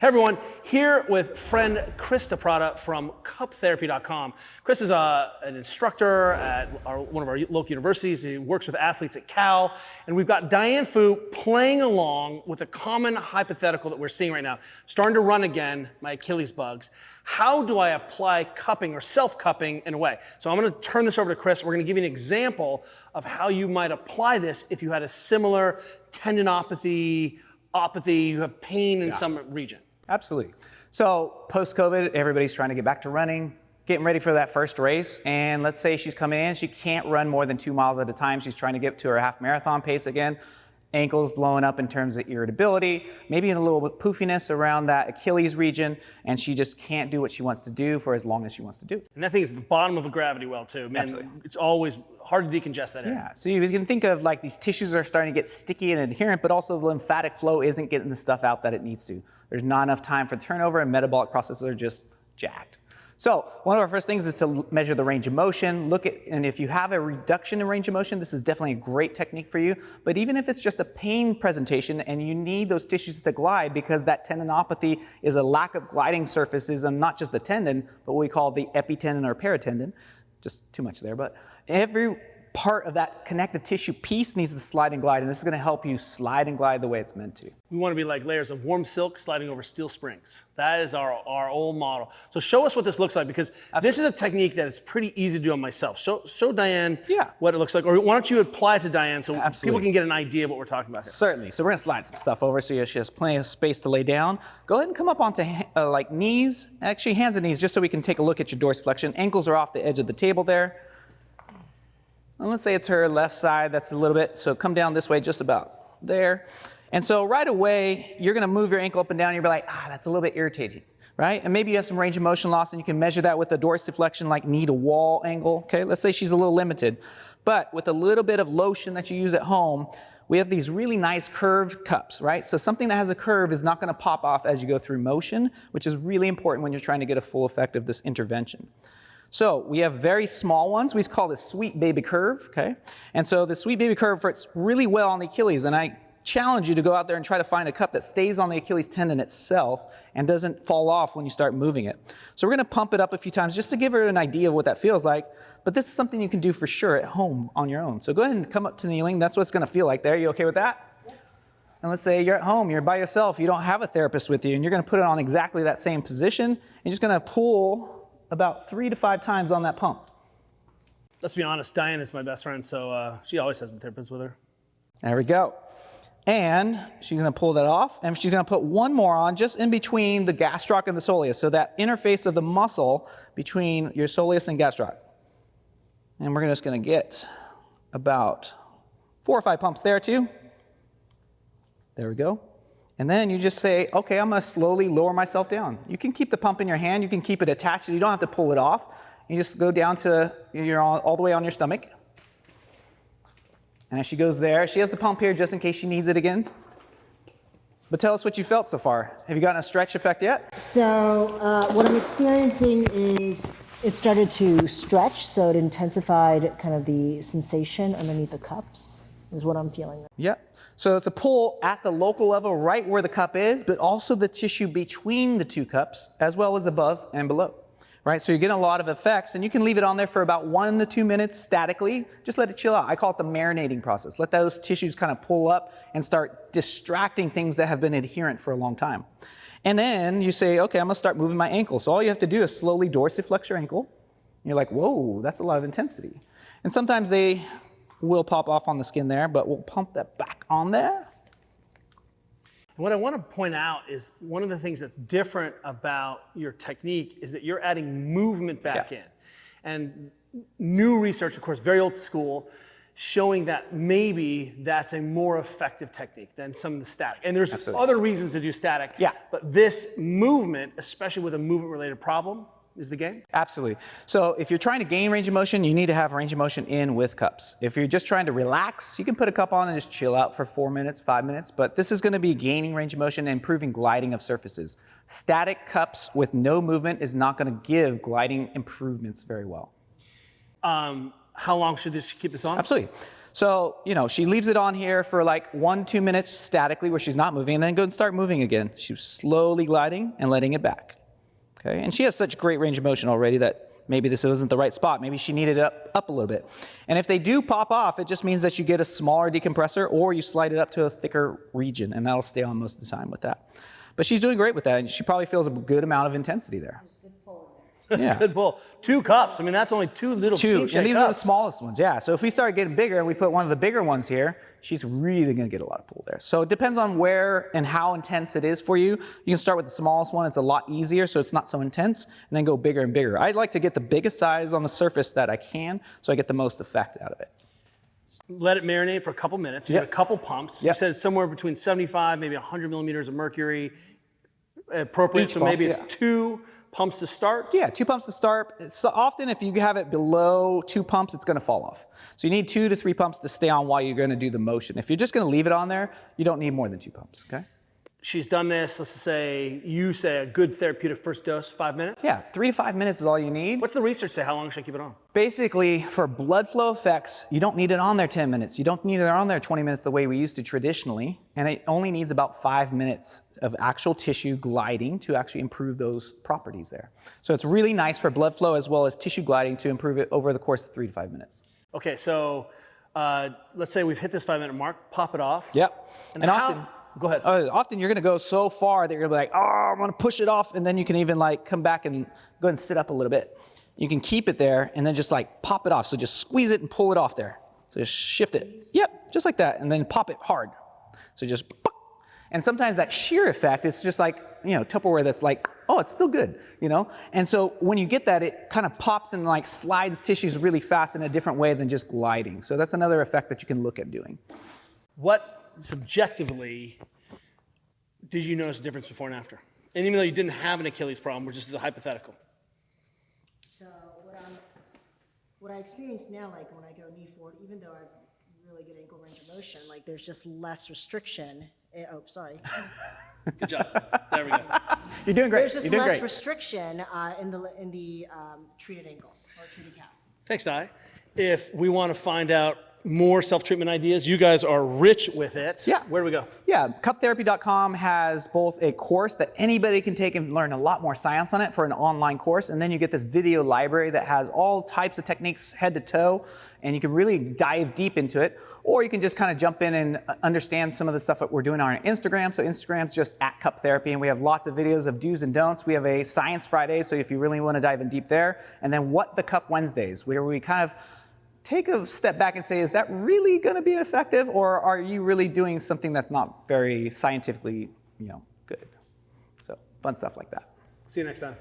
Hey everyone, here with friend Chris DaPrato from cuptherapy.com. Chris is an instructor at one of our local universities. He works with athletes at Cal. And we've got Diane Fu playing along with a common hypothetical that we're seeing right now. Starting to run again, my Achilles bugs. How do I apply cupping or self-cupping in a way? So I'm going to turn this over to Chris. We're going to give you an example of how you might apply this if you had a similar tendinopathy, you have pain in some region. Absolutely. So post-COVID, everybody's trying to get back to running, getting ready for that first race. And let's say she's coming in, she can't run more than 2 miles at a time. She's trying to get to her half marathon pace again. Ankles blowing up in terms of irritability, maybe a little bit poofiness around that Achilles region, and she just can't do what she wants to do for as long as she wants to do. And that thing is the bottom of a gravity well too. Man, absolutely. It's always hard to decongest that area. Yeah, so you can think of like these tissues are starting to get sticky and adherent, but also the lymphatic flow isn't getting the stuff out that it needs to. There's not enough time for turnover, and metabolic processes are just jacked. So one of our first things is to measure the range of motion. And if you have a reduction in range of motion, this is definitely a great technique for you. But even if it's just a pain presentation and you need those tissues to glide because that tendinopathy is a lack of gliding surfaces on not just the tendon, but what we call the epitendon or paratendon. Just too much there, but every part of that connective tissue piece needs to slide and glide, and this is going to help you slide and glide the way it's meant to. We want to be like layers of warm silk sliding over steel springs. That is our old model. So show us what this looks like, because this is a technique that is pretty easy to do on myself. Show Diane what it looks like, or why don't you apply it to Diane so people can get an idea of what we're talking about here. Certainly. So we're going to slide some stuff over so she has plenty of space to lay down. Go ahead and come up onto like knees, actually hands and knees, just so we can take a look at your dorsiflexion. Ankles are off the edge of the table there. And let's say it's her left side, that's a little bit, so come down this way just about there. And so right away, you're gonna move your ankle up and down, and you'll be like, that's a little bit irritating, right? And maybe you have some range of motion loss, and you can measure that with a dorsiflexion, like knee to wall angle, okay? Let's say she's a little limited. But with a little bit of lotion that you use at home, we have these really nice curved cups, right? So something that has a curve is not gonna pop off as you go through motion, which is really important when you're trying to get a full effect of this intervention. So we have very small ones. We call this sweet baby curve, okay? And so the sweet baby curve fits really well on the Achilles, and I challenge you to go out there and try to find a cup that stays on the Achilles tendon itself and doesn't fall off when you start moving it. So we're gonna pump it up a few times just to give her an idea of what that feels like, but this is something you can do for sure at home on your own. So go ahead and come up to kneeling. That's what it's gonna feel like there. You okay with that? And let's say you're at home, you're by yourself, you don't have a therapist with you, and you're gonna put it on exactly that same position, and you're just gonna pull about 3 to 5 times on that pump. Let's be honest, Diane is my best friend, so she always has a therapist with her. There we go. And she's gonna pull that off, and she's gonna put one more on just in between the gastroc and the soleus, so that interface of the muscle between your soleus and gastroc. And we're just gonna get about 4 or 5 pumps there too. There we go. And then you just say, okay, I'm gonna slowly lower myself down. You can keep the pump in your hand, you can keep it attached, you don't have to pull it off. You just go down to, you're all the way on your stomach. And as she goes there, she has the pump here just in case she needs it again. But tell us what you felt so far. Have you gotten a stretch effect yet? So what I'm experiencing is it started to stretch, so it intensified kind of the sensation underneath the cups, is what I'm feeling. Yep. So it's a pull at the local level right where the cup is, but also the tissue between the 2 cups, as well as above and below, right? So you're getting a lot of effects, and you can leave it on there for about 1 to 2 minutes statically. Just let it chill out. I call it the marinating process. Let those tissues kind of pull up and start distracting things that have been adherent for a long time. And then you say, okay, I'm gonna start moving my ankle. So all you have to do is slowly dorsiflex your ankle. And you're like, whoa, that's a lot of intensity. And sometimes they will pop off on the skin there, but we'll pump that back on there. What I want to point out is one of the things that's different about your technique is that you're adding movement back in. And new research, of course, very old school, showing that maybe that's a more effective technique than some of the static. And there's other reasons to do static, but this movement, especially with a movement-related problem, is the game? Absolutely. So if you're trying to gain range of motion, you need to have range of motion in with cups. If you're just trying to relax, you can put a cup on and just chill out for 4 minutes, 5 minutes, but this is gonna be gaining range of motion and improving gliding of surfaces. Static cups with no movement is not gonna give gliding improvements very well. How long should this keep this on? Absolutely. So, she leaves it on here for like 1-2 minutes statically where she's not moving, and then go and start moving again. She's slowly gliding and letting it back. Okay, and she has such great range of motion already that maybe this wasn't the right spot. Maybe she needed it up a little bit. And if they do pop off, it just means that you get a smaller decompressor or you slide it up to a thicker region, and that'll stay on most of the time with that. But she's doing great with that, and she probably feels a good amount of intensity there. Yeah. Good pull. 2 cups. I mean, that's only 2 little And pinch-shaped these are the cups. smallest ones, yeah. So if we start getting bigger and we put one of the bigger ones here, she's really gonna get a lot of pull there. So it depends on where and how intense it is for you. You can start with the smallest one, it's a lot easier, so it's not so intense, and then go bigger and bigger. I like to get the biggest size on the surface that I can, so I get the most effect out of it. Let it marinate for a couple minutes. You Yep. get a couple pumps. Yep. You said somewhere between 75, maybe 100 millimeters of mercury appropriate. Each So pump, maybe yeah. it's 2 pumps to start. Yeah, 2 pumps to start. So often if you have it below 2 pumps, it's gonna fall off. So you need 2 to 3 pumps to stay on while you're gonna do the motion. If you're just gonna leave it on there, you don't need more than 2 pumps, okay? She's done this, let's say, you say a good therapeutic first dose, 5 minutes. Yeah, 3 to 5 minutes is all you need. What's the research say? How long should I keep it on? Basically, for blood flow effects, you don't need it on there 10 minutes. You don't need it on there 20 minutes the way we used to traditionally, and it only needs about 5 minutes of actual tissue gliding to actually improve those properties there. So it's really nice for blood flow as well as tissue gliding to improve it over the course of 3 to 5 minutes. Okay, so let's say we've hit this 5-minute mark, pop it off. Yep. And how, often, go ahead. often you're gonna go so far that you're gonna be like, oh, I'm gonna push it off, and then you can even like come back and go and sit up a little bit. You can keep it there and then just like pop it off. So just squeeze it and pull it off there. So just shift it. Yep, just like that, and then pop it hard. So just, and sometimes that shear effect is just like, Tupperware that's like, oh, it's still good, And so when you get that, it kind of pops and like slides tissues really fast in a different way than just gliding. So that's another effect that you can look at doing. What subjectively did you notice a difference before and after? And even though you didn't have an Achilles problem, which is a hypothetical. So what I experience now, like when I go knee forward, even though I have really good ankle range of motion, like there's just less restriction. Oh, sorry. Good job. There we go. You're doing great. There's just You're doing less great. restriction in the treated ankle or treated calf. Thanks, Di. If we want to find out more self-treatment ideas, you guys are rich with it. Yeah. Where do we go? Yeah, cuptherapy.com has both a course that anybody can take and learn a lot more science on it for an online course, and then you get this video library that has all types of techniques head to toe, and you can really dive deep into it, or you can just kind of jump in and understand some of the stuff that we're doing on our Instagram. So Instagram's just @cuptherapy, and we have lots of videos of do's and don'ts. We have a Science Friday, so if you really want to dive in deep there, and then What the Cup Wednesdays, where we kind of take a step back and say, is that really going to be effective, or are you really doing something that's not very scientifically, good? So fun stuff like that. See you next time.